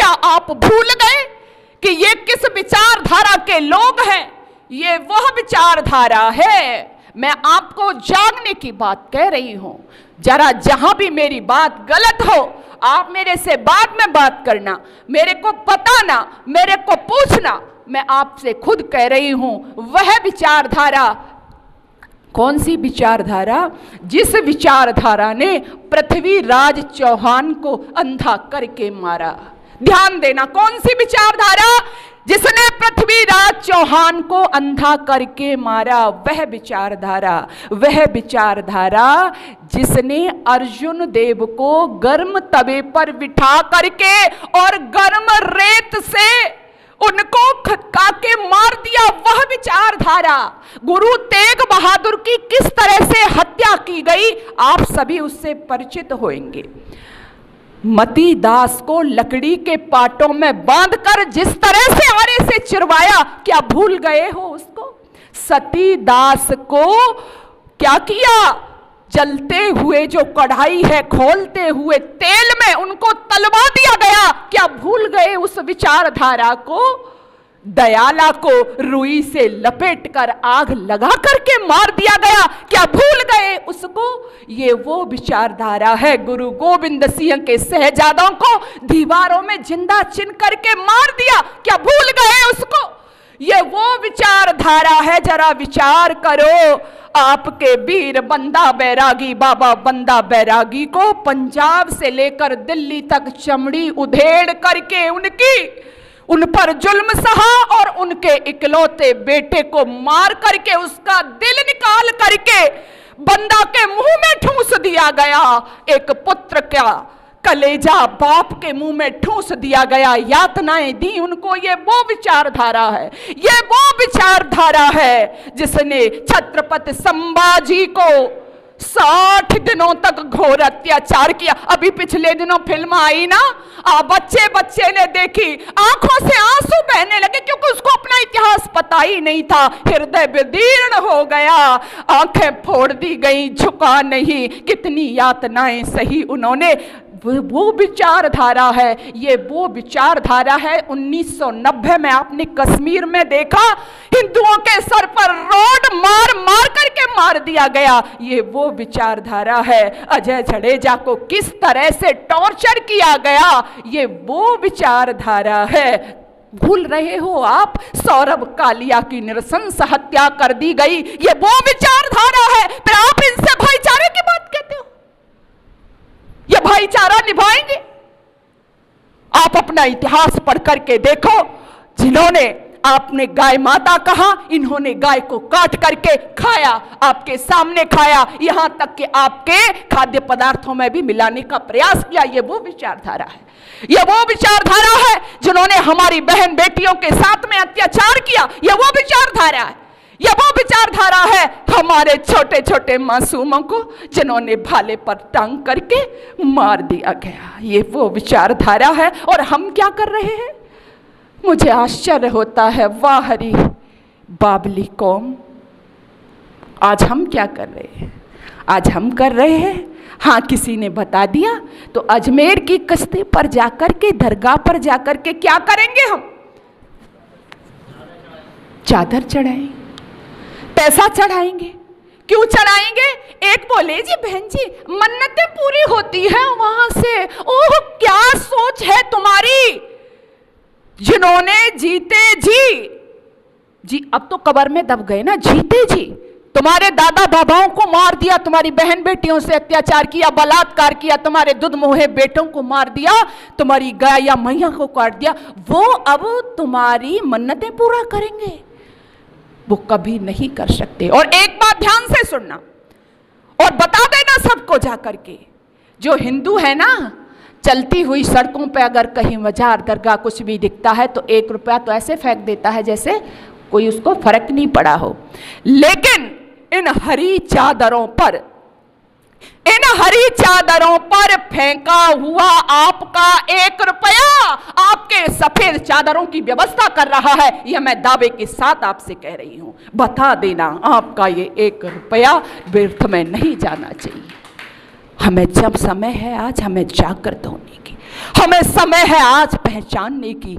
क्या आप भूल गए कि ये किस विचारधारा के लोग हैं? ये वह विचारधारा है। मैं आपको जागने की बात कह रही हूं। जरा जहां भी मेरी बात गलत हो, आप मेरे से बाद में बात करना, मेरे को बताना, मेरे को पूछना। मैं आपसे खुद कह रही हूं, वह विचारधारा, कौन सी विचारधारा? जिस विचारधारा ने पृथ्वीराज चौहान को अंधा करके मारा। ध्यान देना, कौन सी विचारधारा? जिसने पृथ्वीराज चौहान को अंधा करके मारा, वह विचारधारा। वह विचारधारा जिसने अर्जुन देव को गर्म तवे पर बिठा करके और गर्म रेत से उनको खटका के मार दिया, वह विचारधारा। गुरु तेग बहादुर की किस तरह से हत्या की गई, आप सभी उससे परिचित होंगे। मती दास को लकड़ी के पाटों में बांधकर जिस तरह से आरे से चिरवाया, क्या भूल गए हो उसको? सती दास को क्या किया? जलते हुए जो कढ़ाई है, खोलते हुए तेल में उनको तलवा दिया गया, क्या भूल गए उस विचारधारा को? दयाला को रुई से लपेटकर आग लगा करके मार दिया गया, क्या भूल गए उसको? ये वो विचारधारा है। गुरु गोविंद सिंह के शहजादों को दीवारों में जिंदा चिन करके मार दिया, क्या भूल गए उसको? ये वो विचारधारा है। जरा विचार करो, आपके वीर बंदा बैरागी, बाबा बंदा बैरागी को पंजाब से लेकर दिल्ली तक चमड़ी उधेड़ करके उन पर जुल्म सहा और उनके इकलौते बेटे को मार करके उसका दिल निकाल करके बंदा के मुंह में ठूंस दिया गया। एक पुत्र का कलेजा बाप के मुंह में ठूंस दिया गया, यातनाएं दी उनको। ये वो विचारधारा है, ये वो विचारधारा है जिसने छत्रपति संभाजी को 60 दिनों तक घोर अत्याचार किया। अभी पिछले दिनों फिल्म आई ना, बच्चे ने देखी, आंखों से आंसू बहने लगे क्योंकि उसको अपना इतिहास पता ही नहीं था। हृदय विदीर्ण हो गया, आंखें फोड़ दी गई, झुका नहीं। कितनी यातनाएं सही उन्होंने। वो विचारधारा है, ये वो विचारधारा है। 1990 में आपने कश्मीर में देखा, हिंदुओं के सर पर रोड मार मार करके मार दिया गया, ये वो विचारधारा है। अजय जडेजा को किस तरह से टॉर्चर किया गया, ये वो विचारधारा है। भूल रहे हो आप? सौरभ कालिया की नृशंस हत्या कर दी गई, ये वो विचारधारा है। फिर आप इनसे भाईचारे की बात कहते हो? ये भाईचारा निभाएंगे? आप अपना इतिहास पढ़ करके देखो। जिन्होंने आपने गाय माता कहा, इन्होंने गाय को काट करके खाया, आपके सामने खाया, यहां तक कि आपके खाद्य पदार्थों में भी मिलाने का प्रयास किया। ये वो विचारधारा है, ये वो विचारधारा है। जिन्होंने हमारी बहन बेटियों के साथ में अत्याचार किया, ये वो विचारधारा है। यह वो विचारधारा है हमारे छोटे छोटे मासूमों को जिन्होंने भाले पर टांग करके मार दिया गया, ये वो विचारधारा है। और हम क्या कर रहे हैं? मुझे आश्चर्य होता है, वाह हरी बाबली कौम। आज हम क्या कर रहे हैं? आज हम कर रहे हैं, हाँ किसी ने बता दिया तो अजमेर की कश्ती पर जाकर के, दरगाह पर जाकर के क्या करेंगे हम? चादर चढ़ाएंगे, पैसा चढ़ाएंगे। क्यों चढ़ाएंगे? एक बोले जी बहन जी मन्नतें पूरी होती है वहां से। ओह क्या सोच है तुम्हारी। जिन्होंने जीते जी अब तो कब्र में दब गए ना। जीते जी तुम्हारे दादा बाबाओं को मार दिया, तुम्हारी बहन बेटियों से अत्याचार किया, बलात्कार किया, तुम्हारे दूध मोहे बेटों को मार दिया, तुम्हारी गाय या मैया को काट दिया, वो अब तुम्हारी मन्नतें पूरा करेंगे? वो कभी नहीं कर सकते। और एक बात ध्यान से सुनना और बता देना सबको जाकर के, जो हिंदू है ना, चलती हुई सड़कों पे अगर कहीं मजार दरगाह कुछ भी दिखता है तो 1 रुपया तो ऐसे फेंक देता है जैसे कोई उसको फर्क नहीं पड़ा हो। लेकिन इन हरी चादरों पर फेंका हुआ आपका 1 रुपया आपके सफेद चादरों की व्यवस्था कर रहा है। यह मैं दावे के साथ आपसे कह रही हूं। बता देना आपका ये 1 रुपया व्यर्थ में नहीं जाना चाहिए। हमें जब समय है आज हमें जागृत होने की, हमें समय है आज पहचानने की